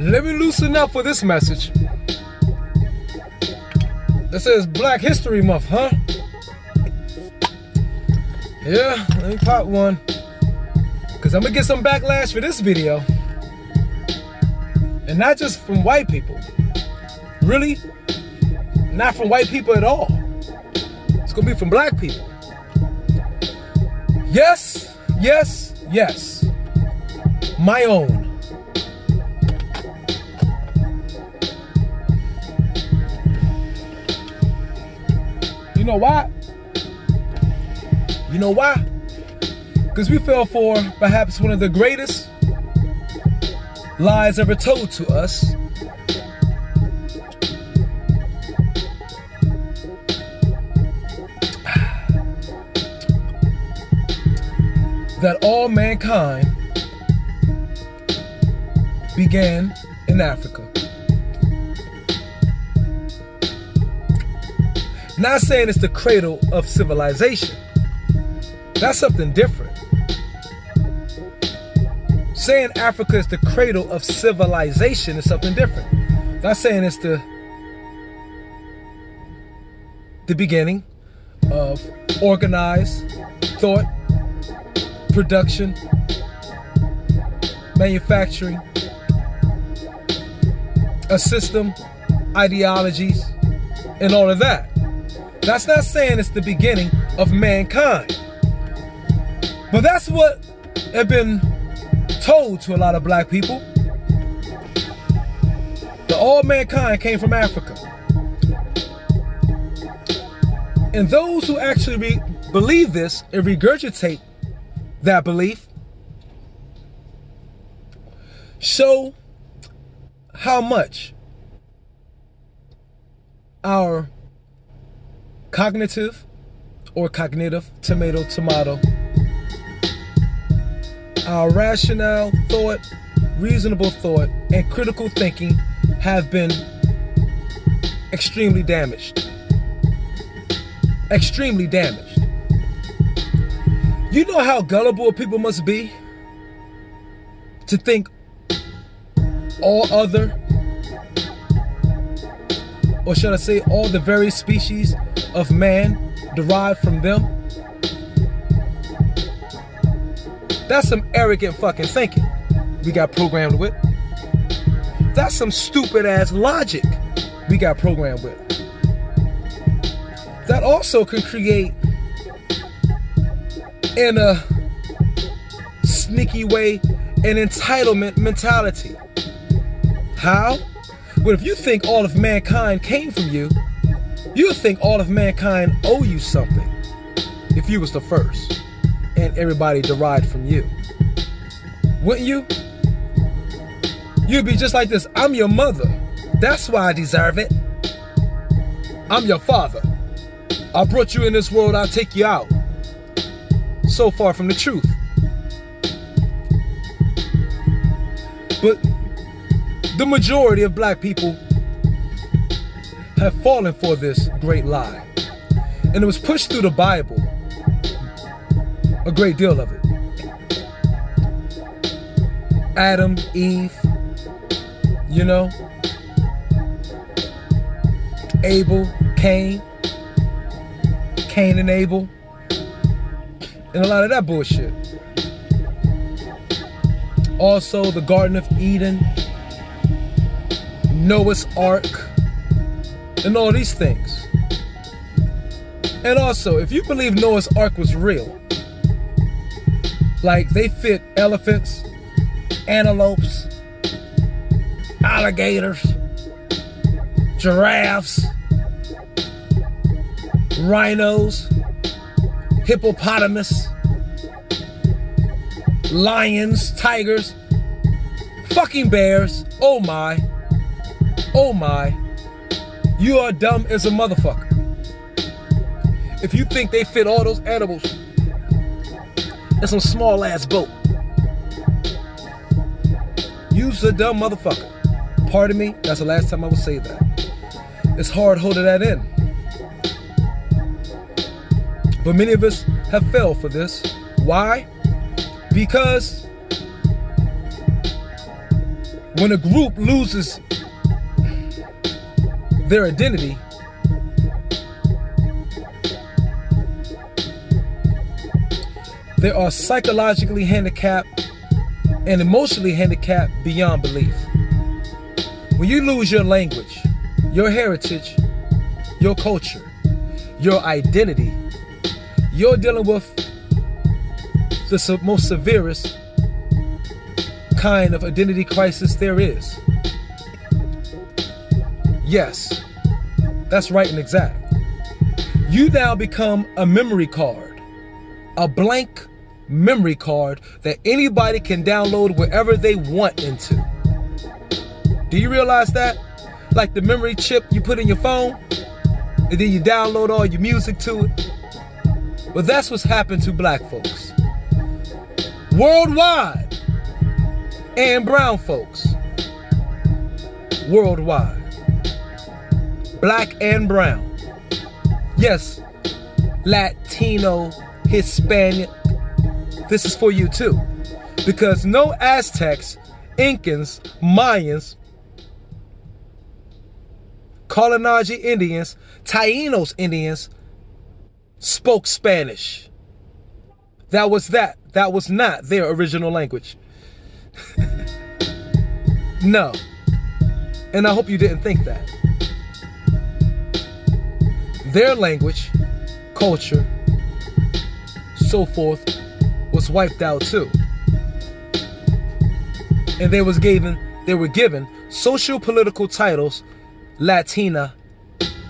Let me loosen up for this message. It says Black History Month, huh? Yeah, let me pop one. Because I'm going to get some backlash for this video. And not just from white people. Really? Not from white people at all. It's going to be from black people. Yes, yes, yes. My own. You know why? You know why? Because we fell for perhaps one of the greatest lies ever told to us. That all mankind began in Africa. Not saying it's the cradle of civilization. That's something different. Saying Africa is the cradle of civilization is something different. Not saying it's the beginning of organized thought, production, manufacturing, a system, ideologies, and all of that. That's not saying it's the beginning of mankind. But that's what had been told to a lot of black people. That all mankind came from Africa. And those who actually believe this and regurgitate that belief show how much our cognitive or cognitive, tomato, our rationale thought, reasonable thought, and critical thinking have been extremely damaged. Extremely damaged. You know how gullible people must be to think all other, or should I say all the very species of man derived from them? That's some arrogant fucking thinking we got programmed with. That's some stupid ass logic we got programmed with. That also can create, in a sneaky way, an entitlement mentality. How? Well, if you think all of mankind came from you, you think all of mankind owe you something if you was the first and everybody derived from you. Wouldn't you? You'd be just like this. I'm your mother. That's why I deserve it. I'm your father. I brought you in this world, I'll take you out. So far from the truth. But the majority of black people have fallen for this great lie. And it was pushed through the Bible, a great deal of it. Adam, Eve, you know, Abel, Cain and Abel, and a lot of that bullshit. Also, the Garden of Eden, Noah's Ark, and all these things. And also, if you believe Noah's Ark was real, like they fit elephants, antelopes, alligators, giraffes, rhinos, hippopotamus, lions, tigers, fucking bears. Oh my, you are dumb as a motherfucker if you think they fit all those animals in some small ass boat. You's a dumb motherfucker. Pardon me, that's the last time I would say that. It's hard holding that in. But many of us have fell for this. Why? Because when a group loses their identity, they are psychologically handicapped and emotionally handicapped beyond belief. When you lose your language, your heritage, your culture, your identity, you're dealing with the most severest kind of identity crisis there is. Yes, that's right and exact. You now become a memory card, a blank memory card that anybody can download wherever they want into. Do you realize that? Like the memory chip you put in your phone, and then you download all your music to it. Well, that's what's happened to black folks. Worldwide. And brown folks. Worldwide. Black and brown. Yes, Latino, Hispanic. This is for you too. Because no Aztecs, Incans, Mayans, Colonizing Indians, Taínos Indians spoke Spanish. That was not their original language. No. And I hope you didn't think that. Their language, culture, so forth, was wiped out too. And they were given social political titles: Latina,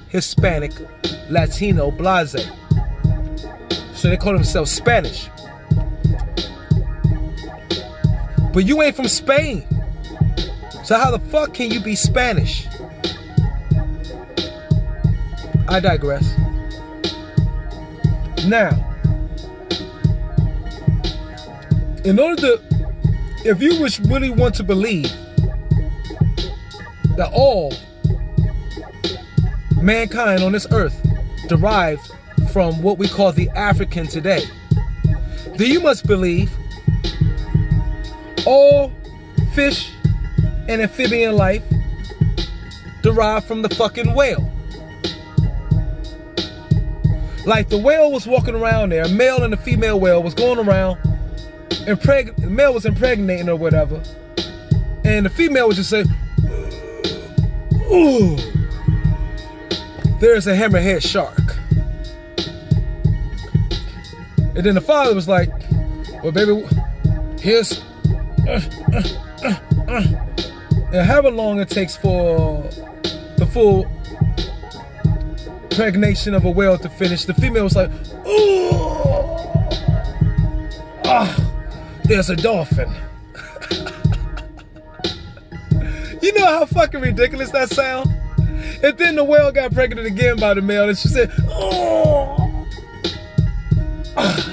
Hispanic, Latino, blase. So they call themselves Spanish. But you ain't from Spain. So how the fuck can you be Spanish? I digress. Now, if you really want to believe that all mankind on this earth derived from what we call the African today, then you must believe all fish and amphibian life derived from the fucking whale. Like the whale was walking around there, a male and a female whale was going around, the male was impregnating or whatever, and the female was just saying, "Ooh, there's a hammerhead shark." And then the father was like, "Well, baby, here's and however long it takes for the full pregnation of a whale to finish." The female was like, "Ooh, there's a dolphin." You know how fucking ridiculous that sound? And then the whale got pregnant again by the male, and she said, "Oh,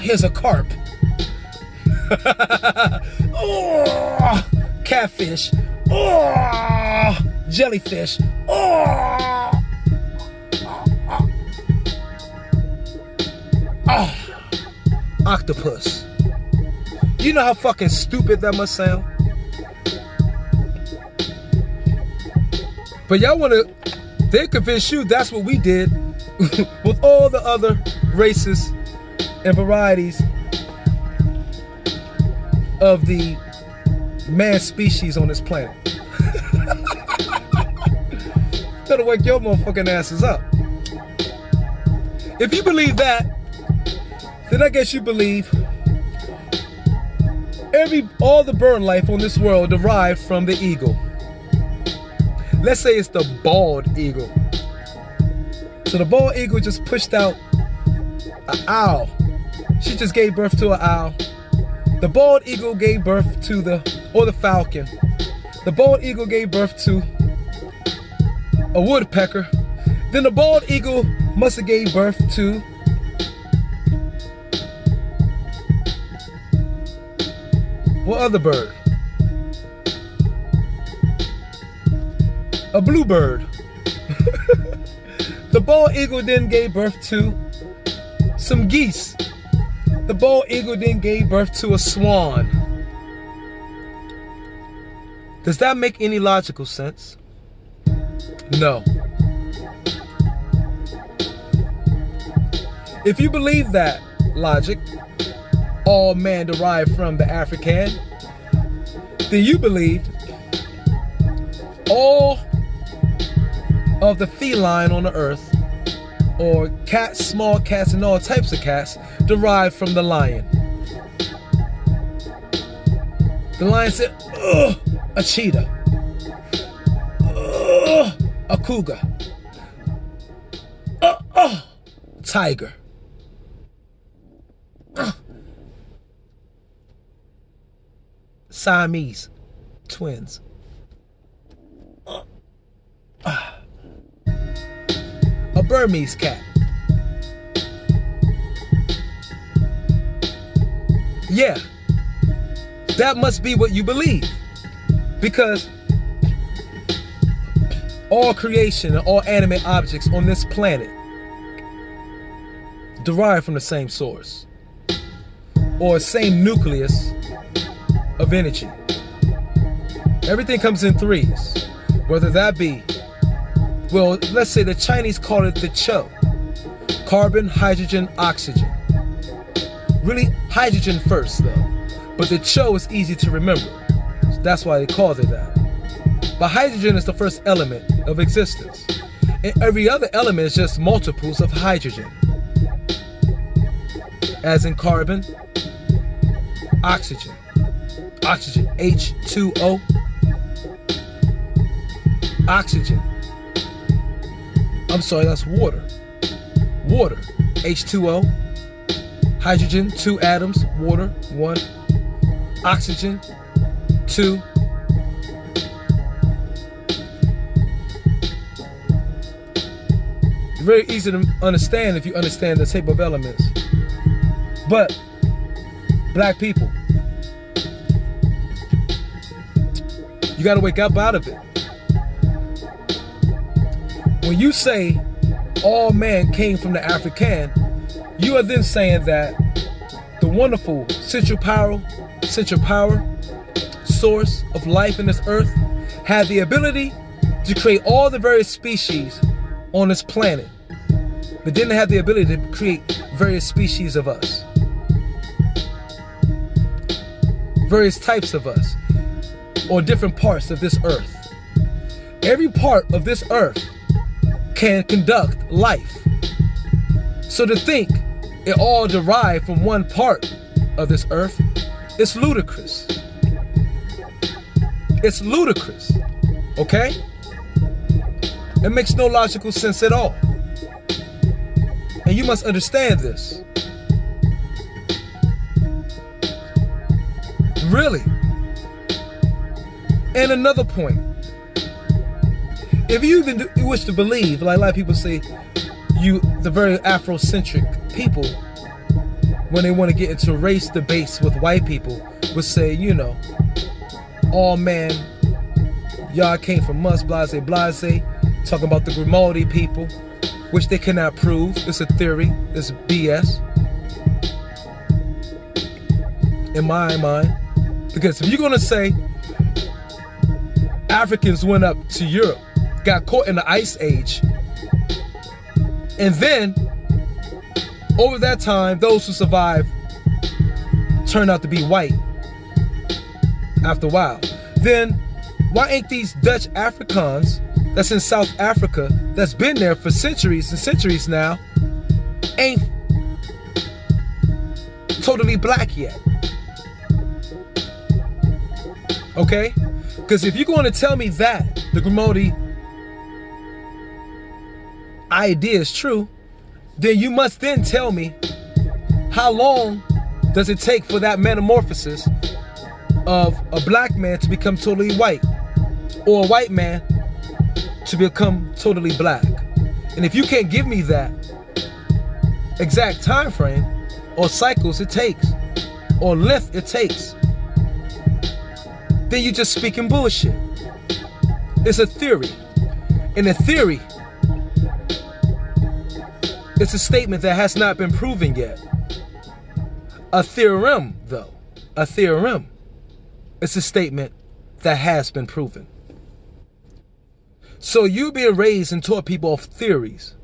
here's a carp." Oh, catfish. Oh, jellyfish. Oh, octopus. You know how fucking stupid that must sound? But y'all they convince you that's what we did with all the other races and varieties of the man species on this planet. Better wake your motherfucking asses up. If you believe that, then I guess you believe all the bird life on this world derived from the eagle. Let's say it's the bald eagle. So the bald eagle just pushed out an owl. She just gave birth to an owl. The bald eagle gave birth to the falcon. The bald eagle gave birth to a woodpecker. Then the bald eagle must have gave birth to what other bird? A bluebird. The bald eagle then gave birth to some geese. The bald eagle then gave birth to a swan. Does that make any logical sense? No. If you believe that logic, all man derived from the African, then you believe all of the feline on the earth, or cats, small cats, and all types of cats, derived from the lion. The lion said, ugh, a cheetah, ugh, a cougar, tiger. Siamese twins. A Burmese cat. Yeah, that must be what you believe, because all creation and all animate objects on this planet derive from the same source or same nucleus of energy. Everything comes in threes, whether that be, well, let's say the Chinese call it the Cho. Carbon, hydrogen, oxygen. Really hydrogen first though, but the Cho is easy to remember. So that's why they called it that. But hydrogen is the first element of existence. And every other element is just multiples of hydrogen. As in carbon, oxygen. Oxygen, H2O. Oxygen. I'm sorry, that's water. Water, H2O. Hydrogen, 2 atoms. Water, 1. Oxygen, 2. Very easy to understand if you understand the type of elements. But black people, you got to wake up out of it. When you say all man came from the African, you are then saying that the wonderful central power source of life in this earth had the ability to create all the various species on this planet, but didn't have the ability to create various species of us, various types of us, or different parts of this earth. Every part of this earth can conduct life. So to think it all derived from one part of this earth is ludicrous. It's ludicrous, okay? It makes no logical sense at all. And you must understand this. Really. And another point. If you even wish to believe, like a lot of people say, the very Afrocentric people, when they want to get into race debates with white people, would say, you know, all man, y'all came from us, blase, blase, talking about the Grimaldi people, which they cannot prove. It's a theory. It's BS. In my mind. Because if you're going to say Africans went up to Europe, got caught in the Ice Age, and then over that time, those who survived turned out to be white after a while, then why ain't these Dutch Afrikaans that's in South Africa, that's been there for centuries and centuries now, ain't totally black yet? Okay? Because if you're going to tell me that the Grimaldi idea is true, then you must then tell me how long does it take for that metamorphosis of a black man to become totally white, or a white man to become totally black. And if you can't give me that exact time frame or cycles it takes or length it takes, then you're just speaking bullshit. It's a theory. And a theory, it's a statement that has not been proven yet. A theorem, though, a theorem, it's a statement that has been proven. So you're being raised and taught people of theories,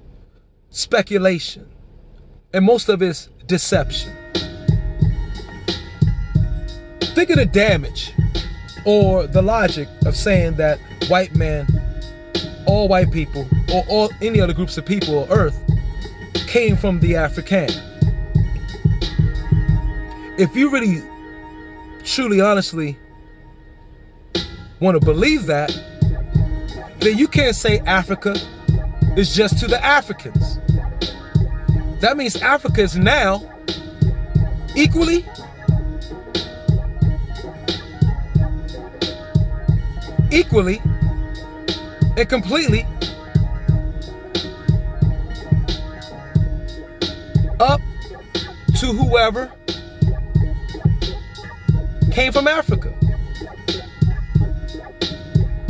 speculation, and most of it's deception. Think of the damage or the logic of saying that white man, all white people, or all any other groups of people on earth came from the African. If you really, truly, honestly want to believe that, then you can't say Africa is just to the Africans. That means Africa is now equally and completely up to whoever came from Africa.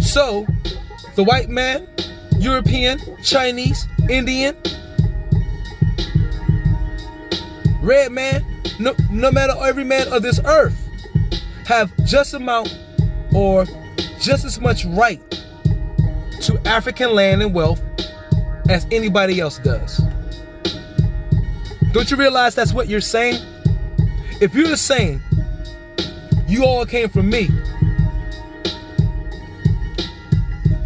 So, the white man, European, Chinese, Indian, red man, no matter every man of this earth, have just amount or just as much right to African land and wealth as anybody else does. Don't you realize that's what you're saying? If you're saying you all came from me,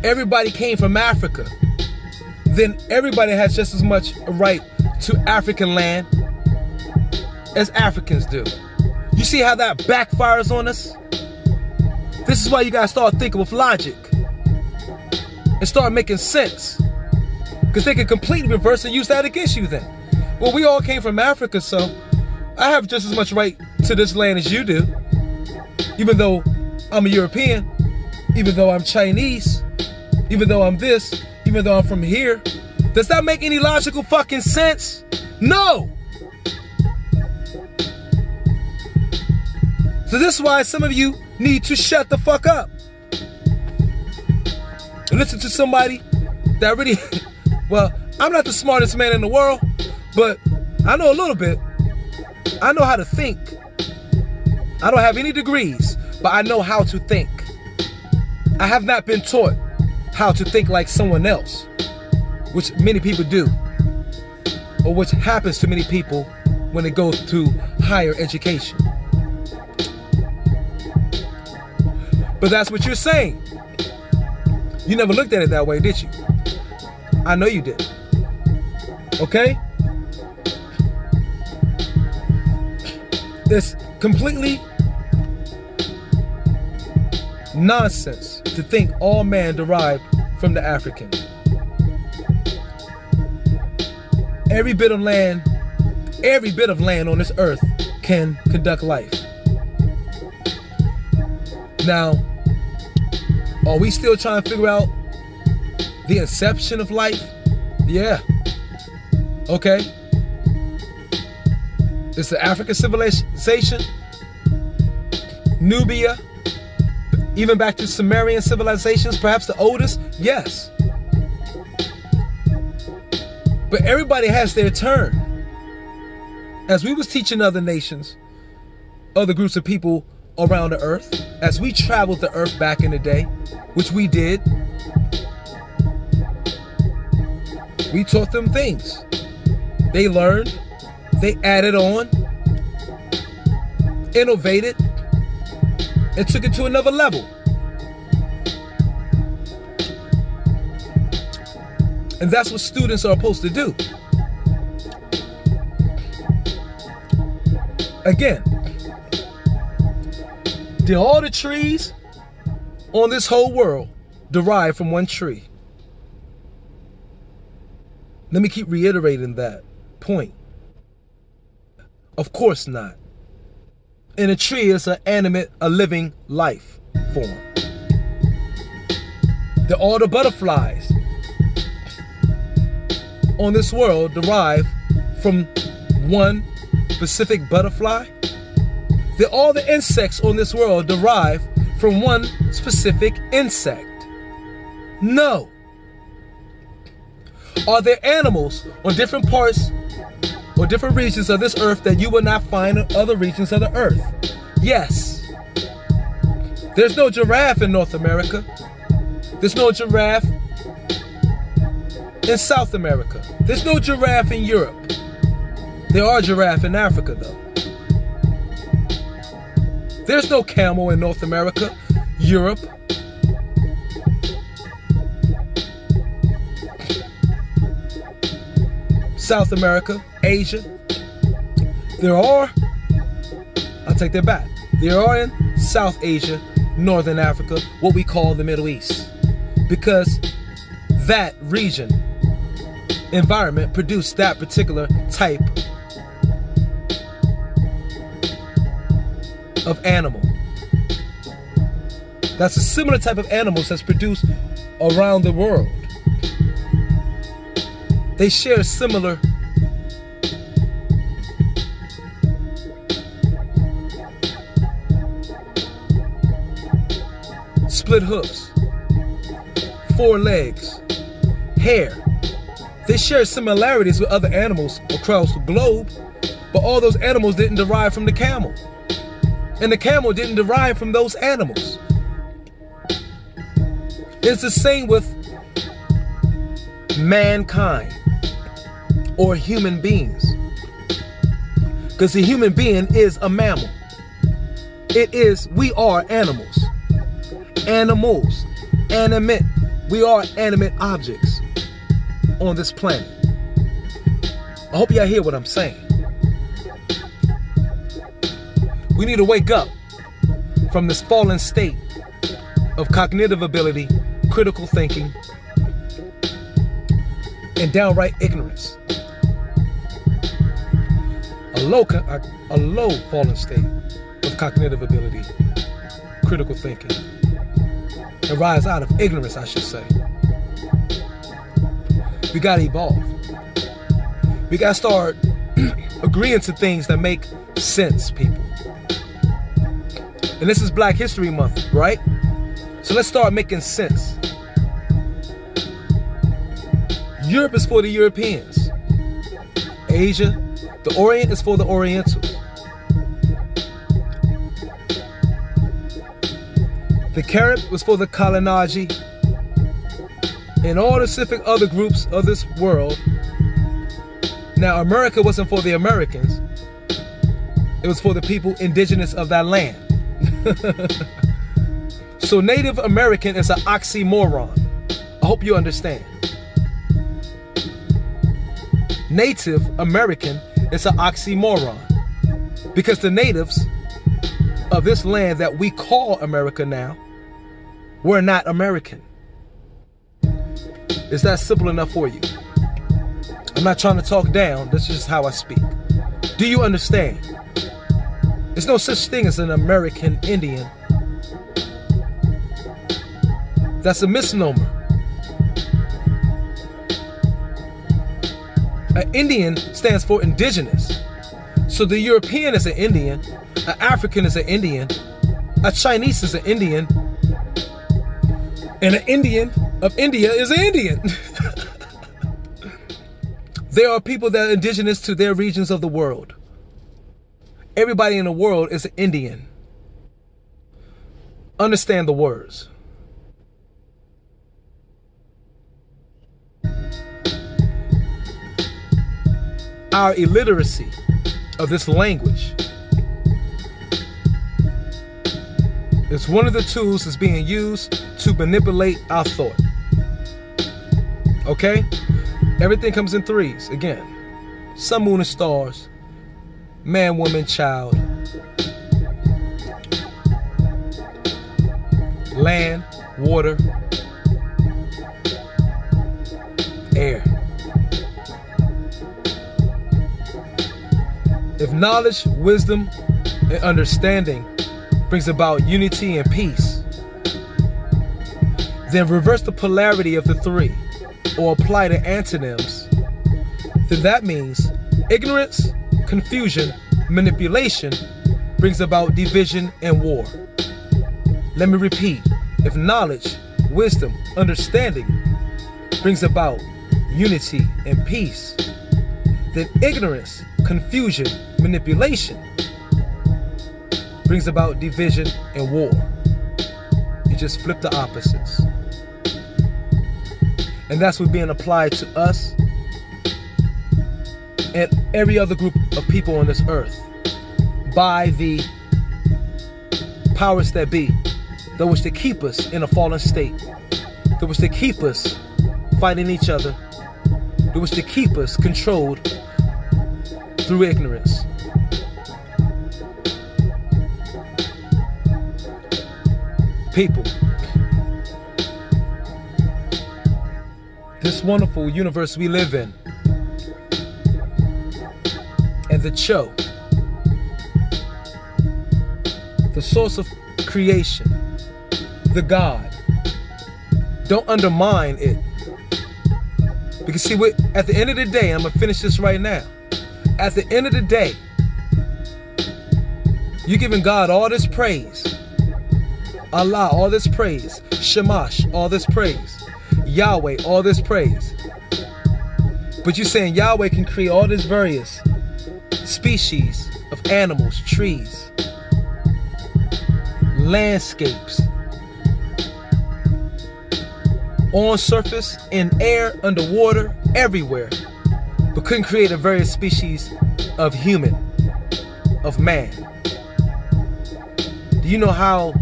everybody came from Africa, then everybody has just as much a right to African land as Africans do. You see how that backfires on us? This is why you gotta start thinking with logic and start making sense, because they can completely reverse and use that against you then. Well, we all came from Africa, so I have just as much right to this land as you do, even though I'm a European, even though I'm Chinese, even though I'm this, even though I'm from here. Does that make any logical fucking sense? No! So this is why some of you need to shut the fuck up and listen to somebody that really, well, I'm not the smartest man in the world, but I know a little bit. I know how to think. I don't have any degrees, but I know how to think. I have not been taught how to think like someone else, which many people do, or which happens to many people when they go to higher education. But that's what you're saying. You never looked at it that way, did you? I know you did. Okay? It's completely nonsense to think all man derived from the African. Every bit of land on this earth can conduct life. Now, are we still trying to figure out the inception of life? Yeah. Okay. It's the African civilization, Nubia, even back to Sumerian civilizations, perhaps the oldest. Yes. But everybody has their turn. As we was teaching other nations, other groups of people around the earth, as we traveled the earth back in the day, which we did, we taught them things. They learned, they added on, innovated, and took it to another level. And that's what students are supposed to do. Again, did all the trees on this whole world derive from one tree? Let me keep reiterating that point. Of course not. And a tree is an animate, a living life form. All the butterflies on this world derive from one specific butterfly. All the insects on this world derive from one specific insect. No. Are there animals on different parts or different regions of this earth that you will not find in other regions of the earth? Yes. There's no giraffe in North America. There's no giraffe in South America. There's no giraffe in Europe. There are giraffe in Africa, though. There's no camel in North America, Europe. South America, Asia. I'll take that back. There are in South Asia, Northern Africa, what we call the Middle East. Because that region, environment produced that particular type of animal. That's a similar type of animals that's produced around the world. They share similar split hoofs, 4 legs, hair. They share similarities with other animals across the globe, but all those animals didn't derive from the camel. And the camel didn't derive from those animals. It's the same with mankind or human beings. Because the human being is a mammal. We are animals. Animals, animate. We are animate objects on this planet. I hope y'all hear what I'm saying. We need to wake up from this fallen state of cognitive ability, critical thinking, and downright ignorance. A low fallen state of cognitive ability, critical thinking, and rise out of ignorance, I should say. We gotta evolve. We gotta start agreeing to things that make sense, people. And this is Black History Month, right? So let's start making sense. Europe is for the Europeans. Asia, the Orient is for the Orientals. The Carib was for the Kalinagi. And all the specific other groups of this world. Now, America wasn't for the Americans. It was for the people indigenous of that land. So Native American is an oxymoron. I hope you understand. Native American is an oxymoron. Because the natives of this land that we call America now were not American. Is that simple enough for you? I'm not trying to talk down. That's just how I speak. Do you understand? There's no such thing as an American Indian. That's a misnomer. An Indian stands for indigenous. So the European is an Indian, an African is an Indian, a Chinese is an Indian, and an Indian of India is an Indian. There are people that are indigenous to their regions of the world. Everybody in the world is an Indian. Understand the words. Our illiteracy of this language is one of the tools that's being used to manipulate our thought. Okay? Everything comes in threes. Again, sun, moon, and stars. Man, woman, child. Land, water, air. If knowledge, wisdom, and understanding brings about unity and peace, then reverse the polarity of the three, or apply the antonyms, then that means ignorance, confusion, manipulation brings about division and war. Let me repeat. If knowledge, wisdom, understanding brings about unity and peace, then ignorance, confusion, manipulation brings about division and war. just flip the opposites. And that's what's being applied to us and every other group of people on this earth by the powers that be, that wish to keep us in a fallen state, that wish to keep us fighting each other, that wish to keep us controlled through ignorance. People, this wonderful universe we live in, and the Cho, the source of creation, the God, don't undermine it. Because see, at the end of the day, I'm going to finish this right now. At the end of the day, you're giving God all this praise, Allah all this praise, Shamash all this praise, Yahweh all this praise. But you're saying Yahweh can create all this various species of animals, trees, landscapes, on surface, in air, underwater, everywhere, but couldn't create a various species of human, of man. Do you know how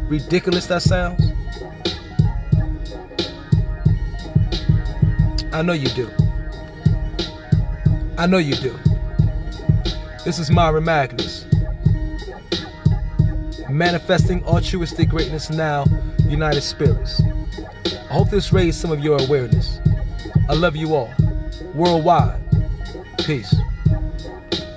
ridiculous that sounds? I know you do. I know you do. This is Myra Magnus, manifesting altruistic greatness now, United Spirits. I hope this raised some of your awareness. I love you all, worldwide. Peace.